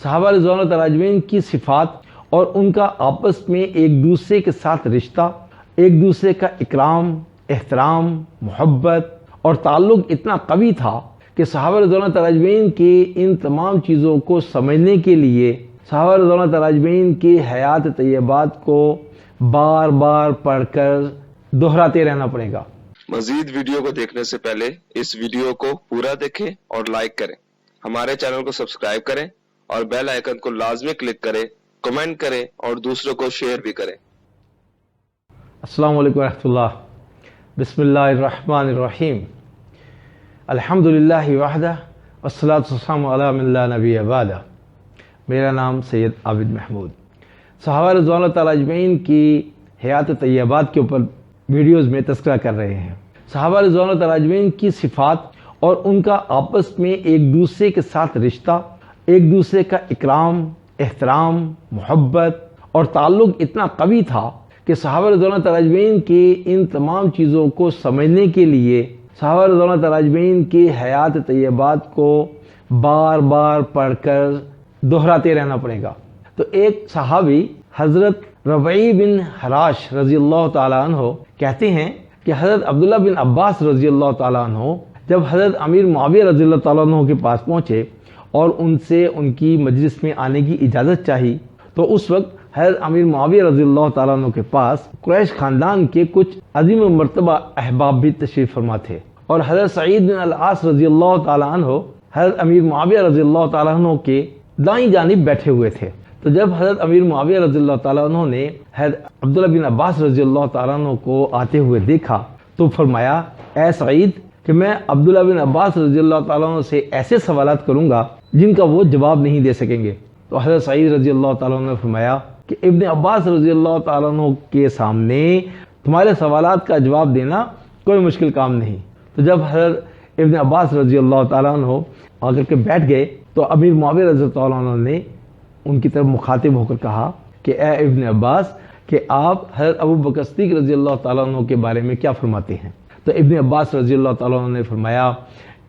صحابہ رضوان تراجمین کی صفات اور ان کا آپس میں ایک دوسرے کے ساتھ رشتہ، ایک دوسرے کا اکرام، احترام، محبت اور تعلق اتنا قوی تھا کہ صحابہ رضوان تراجمین کے ان تمام چیزوں کو سمجھنے کے لیے صحابہ رضوان تراجمین کی حیات طیبات کو بار بار پڑھ کر دہراتے رہنا پڑے گا۔ مزید ویڈیو کو دیکھنے سے پہلے اس ویڈیو کو پورا دیکھیں اور لائک کریں، ہمارے چینل کو سبسکرائب کریں اور بیل آئیکن کو لازمی کلک کریں، کمنٹ کریں اور دوسروں کو شیئر بھی کریں۔ السلام علیکم ورحمۃ اللہ۔ بسم اللہ الرحمن الرحیم۔ الحمدللہ وحدہ والصلاۃ والسلام علی من لا نبی بعدہ۔ میرا نام سید عابد محمود۔ صحابہ رضوان تعالیٰ اجمعین کی حیات طیبات کے اوپر ویڈیوز میں تذکرہ کر رہے ہیں۔ صحابہ رضوان تعالیٰ اجمعین کی صفات اور ان کا آپس میں ایک دوسرے کے ساتھ رشتہ، ایک دوسرے کا اکرام، احترام، محبت اور تعلق اتنا قوی تھا کہ صحابہ رضوان تعالیٰ اجمعین کے ان تمام چیزوں کو سمجھنے کے لیے صحابہ رضوان تعالیٰ اجمعین کی حیات طیبات کو بار بار پڑھ کر دہراتے رہنا پڑے گا۔ تو ایک صحابی حضرت ربعی بن حراش رضی اللہ تعالیٰ عنہ کہتے ہیں کہ حضرت عبداللہ بن عباس رضی اللہ تعالیٰ عنہ جب حضرت امیر معاویہ رضی اللہ تعالیٰ عنہ کے پاس پہنچے اور ان سے ان کی مجلس میں آنے کی اجازت چاہی، تو اس وقت حضرت امیر معاویہ رضی اللہ تعالیٰ عنہ کے پاس قریش خاندان کے کچھ عظیم مرتبہ احباب بھی تشریف فرما تھے، اور حضرت سعید بن العاص رضی اللہ تعالیٰ عنہ حضرت امیر معاویہ رضی اللہ تعالیٰ عنہ کے دائیں جانب بیٹھے ہوئے تھے۔ تو جب حضرت امیر معاویہ رضی اللہ تعالیٰ عنہ نے حضرت عبداللہ بن عباس رضی اللہ تعالیٰ عنہ کو آتے ہوئے دیکھا تو فرمایا، اے سعید، کہ میں عبداللہ بن عباس رضی اللہ تعالیٰ عنہ سے ایسے سوالات کروں گا جن کا وہ جواب نہیں دے سکیں گے۔ تو حضرت سعید رضی اللہ تعالیٰ عنہ نے فرمایا کہ ابن عباس رضی اللہ تعالیٰ عنہ کے سامنے تمہارے سوالات کا جواب دینا کوئی مشکل کام نہیں۔ تو جب حضرت ابن عباس رضی اللہ تعالیٰ عنہ آ کر کے بیٹھ گئے تو امیر معاویہ رضی اللہ تعالیٰ عنہ نے ان کی طرف مخاطب ہو کر کہا کہ اے ابن عباس، کہ آپ حضرت ابو بکر صدیق رضی اللہ تعالیٰ عنہ کے بارے میں کیا فرماتے ہیں؟ تو ابن عباس رضی اللہ تعالیٰ عنہ نے فرمایا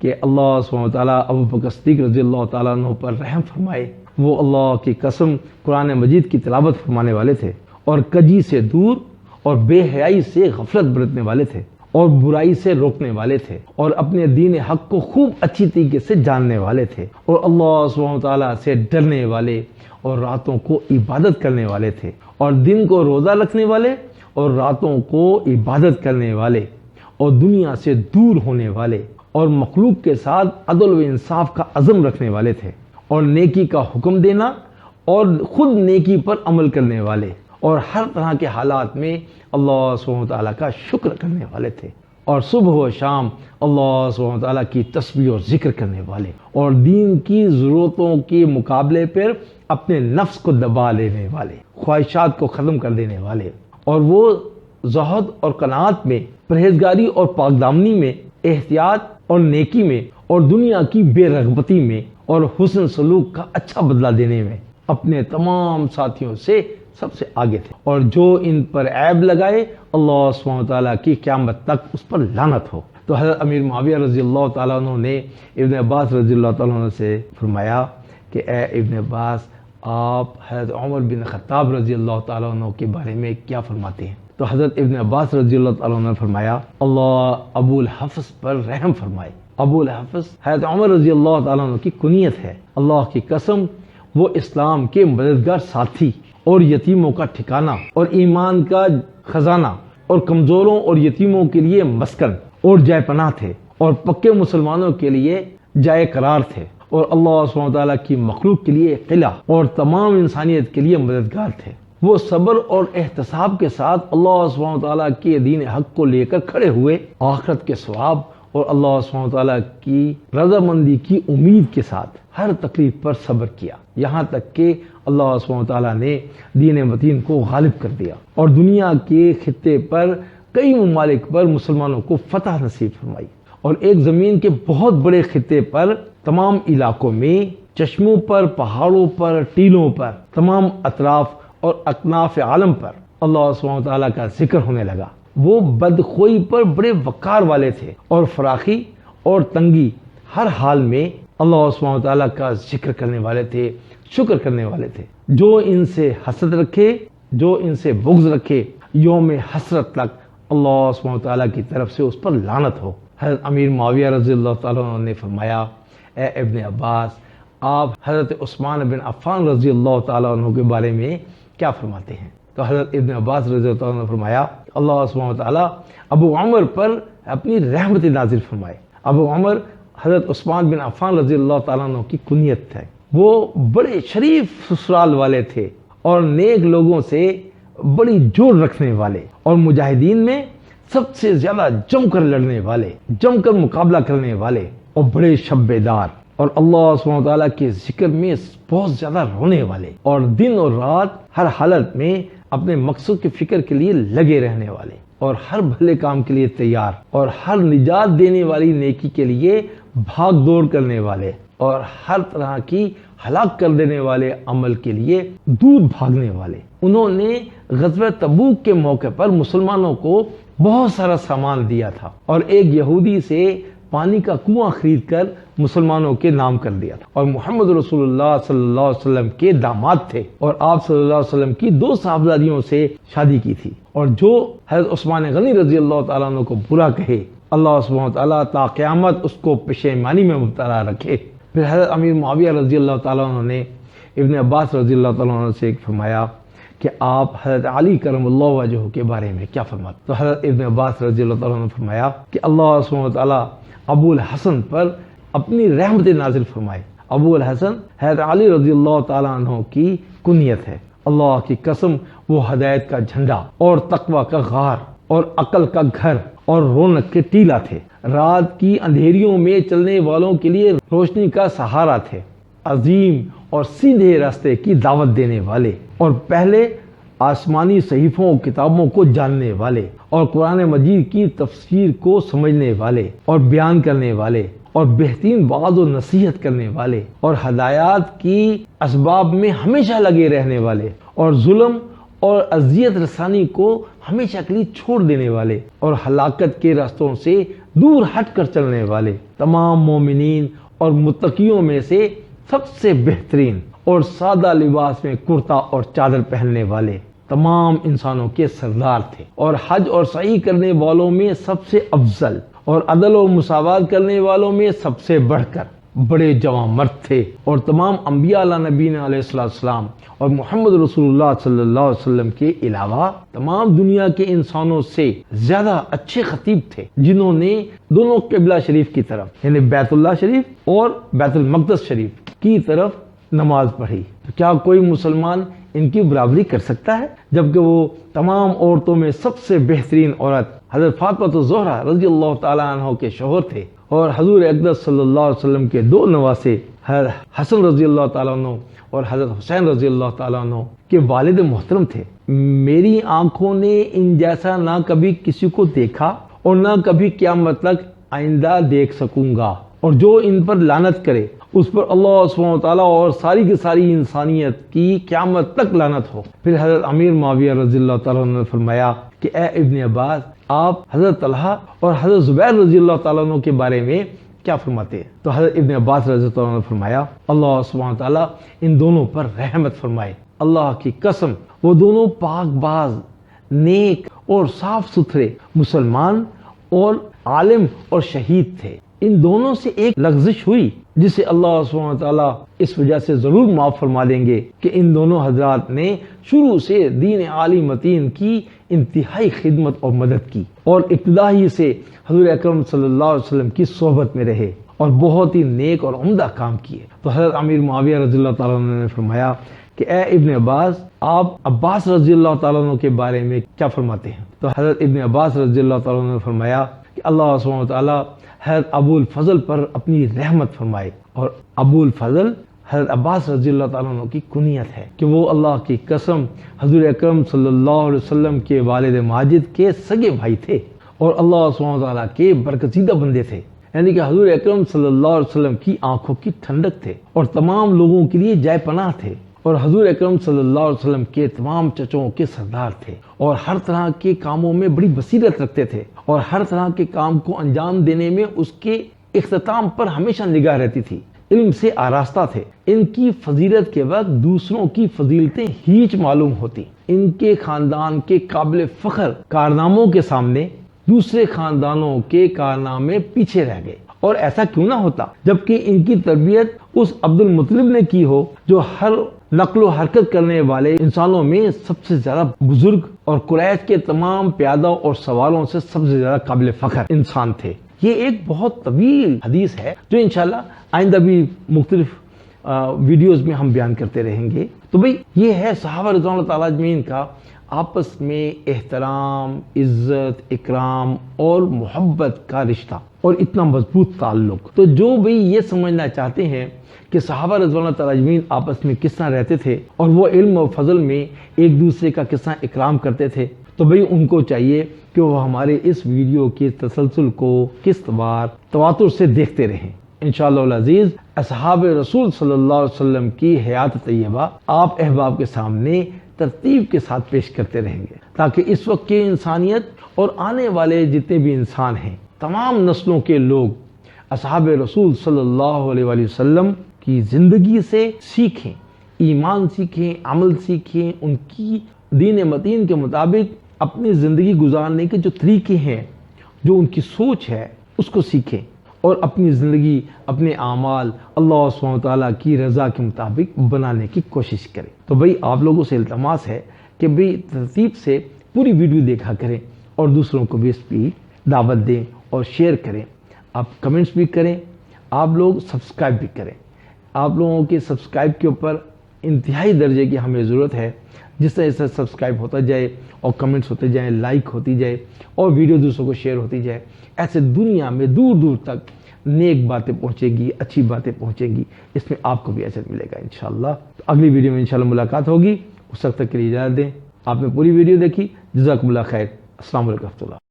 کہ اللہ سبحانہ وتعالیٰ ابو بکر صدیق رضی اللہ تعالیٰ عنہ پر رحم فرمائے، وہ اللہ کی قسم قرآن مجید کی تلاوت فرمانے والے تھے، اور کجی سے دور اور بے حیائی سے غفلت برتنے والے تھے، اور برائی سے روکنے والے تھے، اور اپنے دین حق کو خوب اچھی طریقے سے جاننے والے تھے، اور اللہ سبحانہ وتعالیٰ سے ڈرنے والے، اور راتوں کو عبادت کرنے والے تھے، اور دن کو روزہ رکھنے والے، اور راتوں کو عبادت کرنے والے، اور دنیا سے دور ہونے والے، اور مخلوق کے ساتھ عدل و انصاف کا عزم رکھنے والے تھے، اور نیکی کا حکم دینا اور خود نیکی پر عمل کرنے والے، اور ہر طرح کے حالات میں اللہ سبحانہ وتعالیٰ کا شکر کرنے والے تھے، اور صبح و شام اللہ سبحانہ وتعالیٰ کی تسبیح اور ذکر کرنے والے، اور دین کی ضرورتوں کے مقابلے پر اپنے نفس کو دبا لینے والے، خواہشات کو ختم کر دینے والے، اور وہ زہد اور قناعت میں، پرہیزگاری اور پاک دامنی میں، احتیاط اور نیکی میں، اور دنیا کی بے رغبتی میں، اور حسن سلوک کا اچھا بدلہ دینے میں اپنے تمام ساتھیوں سے سب سے آگے تھے، اور جو ان پر عیب لگائے اللہ سبحانہ وتعالیٰ کی قیامت تک اس پر لعنت ہو۔ تو حضرت امیر معاویہ رضی اللہ تعالیٰ عنہ نے ابن عباس رضی اللہ تعالیٰ عنہ سے فرمایا کہ اے ابن عباس، آپ حضرت عمر بن خطاب رضی اللہ تعالیٰ عنہ کے بارے میں کیا فرماتے ہیں؟ تو حضرت ابن عباس رضی اللہ تعالیٰ عنہ نے فرمایا، اللہ ابو الحفظ پر رحم فرمائے۔ ابو الحفظ حضرت عمر رضی اللہ تعالیٰ عنہ کی کنیت ہے۔ اللہ کی قسم، وہ اسلام کے مددگار ساتھی، اور یتیموں کا ٹھکانہ، اور ایمان کا خزانہ، اور کمزوروں اور یتیموں کے لیے مسکن اور جائے پناہ تھے، اور پکے مسلمانوں کے لیے جائے قرار تھے، اور اللہ سبحانہ وتعالیٰ کی مخلوق کے لیے قلعہ، اور تمام انسانیت کے لیے مددگار تھے۔ وہ صبر اور احتساب کے ساتھ اللہ سبحانہ وتعالیٰ کے دین حق کو لے کر کھڑے ہوئے، آخرت کے ثواب اور اللہ سبحانہ وتعالیٰ کی رضامندی کی امید کے ساتھ ہر تکلیف پر صبر کیا، یہاں تک کہ اللہ سبحانہ وتعالیٰ نے دین متین کو غالب کر دیا، اور دنیا کے خطے پر کئی ممالک پر مسلمانوں کو فتح نصیب فرمائی، اور ایک زمین کے بہت بڑے خطے پر تمام علاقوں میں، چشموں پر، پہاڑوں پر، ٹیلوں پر، تمام اطراف اور اکناف عالم پر اللہ سبحانہ وتعالیٰ کا ذکر ہونے لگا۔ وہ بدخوئی پر بڑے وقار والے تھے، اور فراخی اور تنگی ہر حال میں اللہ سبحانہ وتعالیٰ کا ذکر کرنے والے تھے، شکر کرنے والے تھے۔ جو ان سے حسد رکھے، جو ان سے بغض رکھے، یوم حسرت تک اللہ سبحانہ تعالیٰ کی طرف سے اس پر لعنت ہو۔ حضرت امیر معاویہ رضی اللہ تعالیٰ عنہ نے فرمایا، اے ابن عباس، آپ حضرت عثمان بن عفان رضی اللہ تعالیٰ عنہ کے بارے میں کیا فرماتے ہیں؟ تو حضرت ابن عباس رضی اللہ تعالیٰ عنہ نے فرمایا، اللہ سبحانہ تعالیٰ ابو عمر پر اپنی رحمت نازل فرمائے۔ ابو عمر حضرت عثمان بن عفان رضی اللہ تعالیٰ عنہ کی کنیت ہے۔ وہ بڑے شریف سسرال والے تھے اور نیک لوگوں سے بڑی جوڑ رکھنے والے، اور مجاہدین میں سب سے زیادہ جم کر لڑنے والے، جم کر مقابلہ کرنے والے، اور بڑے شب بیدار، اور اللہ سبحانہ تعالیٰ کے ذکر میں بہت زیادہ رونے والے، اور دن اور رات ہر حالت میں اپنے مقصد کی فکر کے لیے لگے رہنے والے، اور ہر بھلے کام کے لیے تیار، اور ہر نجات دینے والی نیکی کے لیے بھاگ دوڑ کرنے والے، اور ہر طرح کی ہلاک کر دینے والے عمل کے لیے دور بھاگنے والے۔ انہوں نے غزوہ تبوک کے موقع پر مسلمانوں کو بہت سارا سامان دیا تھا، اور ایک یہودی سے پانی کا کنواں خرید کر مسلمانوں کے نام کر دیا تھا، اور محمد رسول اللہ صلی اللہ علیہ وسلم کے داماد تھے، اور آپ صلی اللہ علیہ وسلم کی 2 صاحبزادیوں سے شادی کی تھی۔ اور جو حضرت عثمان غنی رضی اللہ تعالیٰ عنہ کو برا کہے، اللہ سبحانہ تعالیٰ تا قیامت اس کو پشیمانی میں مبتلا رکھے۔ پھر حضرت امیر معاویہ رضی اللہ تعالیٰ عنہ نے ابن عباس رضی اللہ تعالیٰ عنہ سے فرمایا کہ آپ حضرت علی کرم اللہ وجہہ کے بارے میں کیا فرماتے؟ تو حضرت ابن عباس رضی اللہ تعالیٰ عنہ نے فرمایا کہ اللہ سبحانہ تعالیٰ ابو الحسن پر اپنی رحمت نازل فرمائے۔ ابو الحسن حضرت علی رضی اللہ تعالیٰ عنہ کی کنیت ہے۔ اللہ کی قسم، وہ ہدایت کا جھنڈا اور تقوی کا غار اور عقل کا گھر اور رونق کے ٹیلا تھے۔ رات کی اندھیریوں میں چلنے والوں کے لیے روشنی کا سہارا تھے، عظیم اور سیدھے راستے کی دعوت دینے والے، اور پہلے آسمانی صحیفوں و کتابوں کو جاننے والے، اور قرآن مجید کی تفسیر کو سمجھنے والے اور بیان کرنے والے، اور بہترین وعظ و نصیحت کرنے والے، اور ہدایات کی اسباب میں ہمیشہ لگے رہنے والے، اور ظلم اور اذیت رسانی کو ہمیشہ کے لیے چھوڑ دینے والے، اور ہلاکت کے راستوں سے دور ہٹ کر چلنے والے، تمام مومنین اور متقیوں میں سے سب سے بہترین اور سادہ لباس میں کرتا اور چادر پہننے والے تمام انسانوں کے سردار تھے، اور حج اور سعی کرنے والوں میں سب سے افضل، اور عدل و مساوات کرنے والوں میں سب سے بڑھ کر بڑے جواں مرد تھے، اور تمام انبیاء علیہ نبینا علیہ السلام اور محمد رسول اللہ صلی اللہ علیہ وسلم کے علاوہ تمام دنیا کے انسانوں سے زیادہ اچھے خطیب تھے، جنہوں نے دونوں قبلہ شریف کی طرف یعنی بیت اللہ شریف اور بیت المقدس شریف کی طرف نماز پڑھی۔ تو کیا کوئی مسلمان ان کی برابری کر سکتا ہے؟ جبکہ وہ تمام عورتوں میں سب سے بہترین عورت حضرت فاطمہ الزہرا رضی اللہ تعالیٰ عنہ کے شوہر تھے، اور حضور اقدس صلی اللہ علیہ وسلم کے 2 نواسے حضرت حسن رضی اللہ تعالیٰ عنہ اور حضرت حسین رضی اللہ تعالیٰ عنہ کے والد محترم تھے۔ میری آنکھوں نے ان جیسا نہ کبھی کسی کو دیکھا اور نہ کبھی قیامت تک آئندہ دیکھ سکوں گا، اور جو ان پر لعنت کرے اس پر اللہ سبحانہ وتعالیٰ اور ساری کی ساری انسانیت کی قیامت تک لعنت ہو۔ پھر حضرت امیر معاویہ رضی اللہ تعالیٰ عنہ نے فرمایا کہ اے ابن عباس، آپ حضرت طلحہ اور حضرت زبیر رضی اللہ تعالیٰ عنہ کے بارے میں کیا فرماتے ہیں؟ تو حضرت ابن عباس رضی اللہ عنہ نے فرمایا، اللہ سبحانہ تعالیٰ ان دونوں پر رحمت فرمائے۔ اللہ کی قسم، وہ دونوں پاک باز، نیک اور صاف ستھرے مسلمان اور عالم اور شہید تھے۔ ان دونوں سے ایک لغزش ہوئی جسے اللہ سبحانہ تعالیٰ اس وجہ سے ضرور معاف فرما دیں گے کہ ان دونوں حضرات نے شروع سے دین عالی متین کی انتہائی خدمت اور مدد کی، اور ابتدا ہی سے حضور اکرم صلی اللہ علیہ وسلم کی صحبت میں رہے اور بہت ہی نیک اور عمدہ کام کیے۔ تو حضرت امیر معاویہ رضی اللہ تعالیٰ عنہ نے فرمایا کہ اے ابن عباس، آپ عباس رضی اللہ تعالیٰ عنہ کے بارے میں کیا فرماتے ہیں؟ تو حضرت ابن عباس رضی اللہ تعالیٰ عنہ نے فرمایا کہ اللہ سبحانہ تعالیٰ حضرت ابو الفضل پر اپنی رحمت فرمائے، اور ابو الفضل حضرت عباس رضی اللہ تعالیٰ عنہ کی کنیت ہے کہ وہ اللہ کی قسم حضور اکرم صلی اللہ علیہ وسلم کے والد ماجد کے سگے بھائی تھے، اور اللہ سبحانہ تعالیٰ کے برگزیدہ بندے تھے، یعنی کہ حضور اکرم صلی اللہ علیہ وسلم کی آنکھوں کی ٹھنڈک تھے، اور تمام لوگوں کے لیے جائے پناہ تھے، اور حضور اکرم صلی اللہ علیہ وسلم کے تمام چچوں کے سردار تھے، اور ہر طرح کے کاموں میں بڑی بصیرت رکھتے تھے، اور ہر طرح کے کام کو انجام دینے میں اس کے اختتام پر ہمیشہ نگاہ رہتی تھی، علم سے آراستہ تھے. ان کی فضیلت کے وقت دوسروں کی فضیلتیں ہیچ معلوم ہوتی. ان کے خاندان کے قابل فخر کارناموں کے سامنے دوسرے خاندانوں کے کارنامے پیچھے رہ گئے. اور ایسا کیوں نہ ہوتا جبکہ ان کی تربیت اس عبد المطلب نے کی ہو جو ہر نقل و حرکت کرنے والے انسانوں میں سب سے زیادہ بزرگ اور قریش کے تمام پیادہ اور سواروں سے سب سے زیادہ قابل فخر انسان تھے. یہ ایک بہت طویل حدیث ہے جو انشاءاللہ آئندہ بھی مختلف ویڈیوز میں ہم بیان کرتے رہیں گے. تو بھئی یہ ہے صحابہ رضوان اللہ تعالیٰ اجمعین کا آپس میں احترام، عزت، اکرام اور محبت کا رشتہ اور اتنا مضبوط تعلق. تو جو بھی یہ سمجھنا چاہتے ہیں کہ صحابہ رضوان اللہ تعالیٰ اجمعین آپس میں کس طرح رہتے تھے اور وہ علم و فضل میں ایک دوسرے کا کس طرح اکرام کرتے تھے، تو بھئی ان کو چاہیے کہ وہ ہمارے اس ویڈیو کے تسلسل کو قسط وار تواتر سے دیکھتے رہیں. انشاءاللہ العزیز اصحاب رسول صلی اللہ علیہ وسلم کی حیات طیبہ آپ احباب کے سامنے ترتیب کے ساتھ پیش کرتے رہیں گے تاکہ اس وقت کی انسانیت اور آنے والے جتنے بھی انسان ہیں تمام نسلوں کے لوگ اصحاب رسول صلی اللہ علیہ وآلہ وسلم کی زندگی سے سیکھیں، ایمان سیکھیں، عمل سیکھیں، ان کی دین متین کے مطابق اپنی زندگی گزارنے کے جو طریقے ہیں، جو ان کی سوچ ہے اس کو سیکھیں اور اپنی زندگی، اپنے اعمال اللہ سبحانہ وتعالیٰ کی رضا کے مطابق بنانے کی کوشش کریں. تو بھئی آپ لوگوں سے التماس ہے کہ بھئی ترتیب سے پوری ویڈیو دیکھا کریں اور دوسروں کو بھی اس کی دعوت دیں اور شیئر کریں. آپ کمنٹس بھی کریں، آپ لوگ سبسکرائب بھی کریں. آپ لوگوں کے سبسکرائب کے اوپر انتہائی درجے کی ہمیں ضرورت ہے. جس طرح سے سبسکرائب ہوتا جائے اور کمنٹس ہوتے جائیں، لائک ہوتی جائے اور ویڈیو دوسروں کو شیئر ہوتی جائے، ایسے دنیا میں دور دور تک نیک باتیں پہنچے گی، اچھی باتیں پہنچیں گی. اس میں آپ کو بھی اجر ملے گا انشاءاللہ. تو اگلی ویڈیو میں انشاءاللہ ملاقات ہوگی. اس وقت تک کے لیے اجازت دیں. آپ نے پوری ویڈیو دیکھی، جزاکم اللہ خیر. السلام علیکم ورحمۃ اللہ.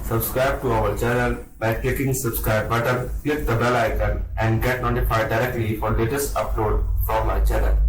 Subscribe to our channel by clicking subscribe button, click the bell icon and get notified directly for latest upload from my channel.